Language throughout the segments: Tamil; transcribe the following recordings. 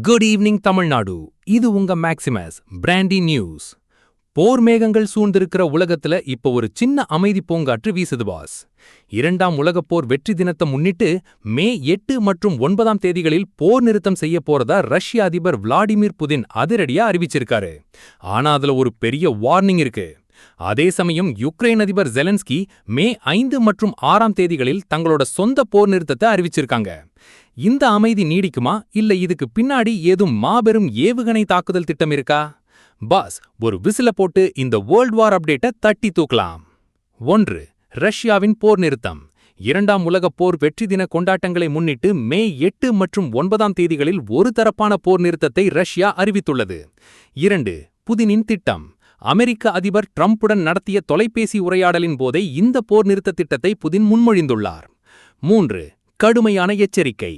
Good evening Tamil Nadu. இது உங்க மேக்சிமஸ் பிராண்டி நியூஸ். போர் மேகங்கள் சூழ்ந்திருக்கிற உலகத்துல இப்ப ஒரு சின்ன அமைதி பூங்காற்று வீசுது பாஸ். இரண்டாம் உலகப்போர் வெற்றி தினத்தை முன்னிட்டு மே 8 மற்றும் 9 தேதிகளில் போர் நிறுத்தம் செய்ய போறதா ரஷ்ய அதிபர் விளாடிமிர் புதின் அதிரடியா அறிவிச்சிருக்காரு. ஆனா அதுல ஒரு பெரிய வார்னிங் இருக்கு. அதே சமயம் யுக்ரைன் அதிபர் ஜெலன்ஸ்கி மே 5 மற்றும் 6 தேதிகளில் தங்களோட சொந்த போர் நிறுத்தத்தை அறிவிச்சிருக்காங்க. இந்த அமைதி நீடிக்குமா இல்ல இதுக்கு பின்னாடி ஏதும் மாபெரும் ஏவுகணை தாக்குதல் திட்டம் இருக்கா? பாஸ், ஒரு விசில போட்டு இந்த வேர்ல்ட் வார் அப்டேட்டை தட்டி தூக்கலாம். 1. ரஷ்யாவின் போர் நிறுத்தம். இரண்டாம் உலகப் போர் வெற்றி தின கொண்டாட்டங்களை முன்னிட்டு மே 8 மற்றும் 9 தேதிகளில் ஒரு தரப்பான போர் நிறுத்தத்தை ரஷ்யா அறிவித்துள்ளது. 2. புதினின் திட்டம். அமெரிக்க அதிபர் ட்ரம்புடன் நடத்திய தொலைபேசி உரையாடலின் போதே இந்த போர் நிறுத்த திட்டத்தை புதின் முன்மொழிந்துள்ளார். 3. கடுமையான எச்சரிக்கை.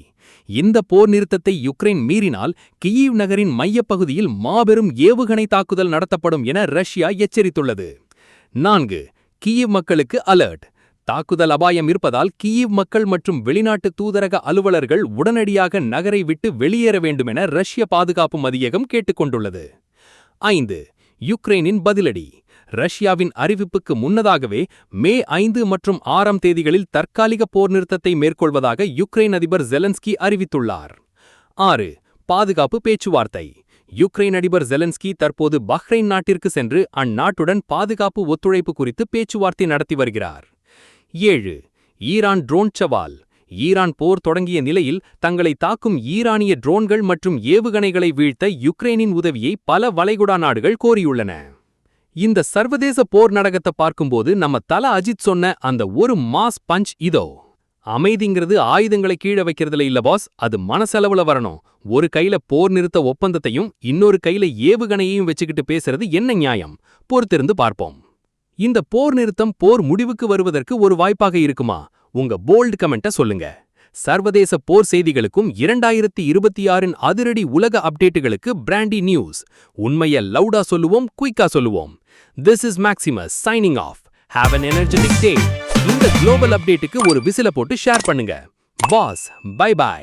இந்த போர் நிறுத்தத்தை யுக்ரைன் மீறினால் கியீவ் நகரின் மையப்பகுதியில் மாபெரும் ஏவுகணை தாக்குதல் நடத்தப்படும் என ரஷ்யா எச்சரித்துள்ளது. 4. கியீவ் மக்களுக்கு அலர்ட். தாக்குதல் அபாயம் இருப்பதால் கியீவ் மக்கள் மற்றும் வெளிநாட்டு தூதரக அலுவலர்கள் உடனடியாக நகரை விட்டு வெளியேற வேண்டுமென ரஷ்ய பாதுகாப்பு மதியகம் கேட்டுக்கொண்டுள்ளது. 5. யுக்ரைனின் பதிலடி. ரஷ்யாவின் அறிவிப்புக்கு முன்னதாகவே மே 5 மற்றும் 6 தேதிகளில் தற்காலிக போர் நிறுத்தத்தை மேற்கொள்வதாக யுக்ரைன் அதிபர் ஜெலன்ஸ்கி அறிவித்துள்ளார். 6. பாதுகாப்பு பேச்சுவார்த்தை. யுக்ரைன் அதிபர் ஜெலன்ஸ்கி தற்போது பஹ்ரைன் நாட்டிற்கு சென்று அந்நாட்டுடன் பாதுகாப்பு ஒத்துழைப்பு குறித்து பேச்சுவார்த்தை நடத்தி வருகிறார். 7. ஈரான் ட்ரோன் சவால். ஈரான் போர் தொடங்கிய நிலையில் தங்களை தாக்கும் ஈரானிய ட்ரோன்கள் மற்றும் ஏவுகணைகளை வீழ்த்த யுக்ரைனின் உதவியை பல வளைகுடா நாடுகள் கோரியுள்ளன. இந்த சர்வதேச போர் நாடகத்தை பார்க்கும்போது நம்ம தல அஜித் சொன்ன அந்த ஒரு மாஸ் பஞ்ச் இதோ. அமைதிங்கிறது ஆயுதங்களை கீழே வைக்கிறதுல இல்ல பாஸ், அது மனசளவுல வரணும். ஒரு கையில போர் நிறுத்த ஒப்பந்தத்தையும் இன்னொரு கையில ஏவுகணையையும் வச்சுக்கிட்டு பேசுறது என்ன நியாயம்? பொறுத்திருந்து பார்ப்போம். இந்த போர் நிறுத்தம் போர் முடிவுக்கு வருவதற்கு ஒரு வாய்ப்பாக இருக்குமா? உங்க போல்ட் கமெண்ட்டை சொல்லுங்க. சர்வதேச போர் செய்திகளுக்கும் 2026 அதிரடி உலக அப்டேட்டுகளுக்கு பிராண்டி நியூஸ். உண்மைய லவுடா சொல்லுவோம், குயிக்கா சொல்லுவோம். This is Maximus signing off. Have an energetic day. இந்த குளோபல் அப்டேட்டுக்கு ஒரு விசில போட்டு ஷேர் பண்ணுங்க. Boss, bye by.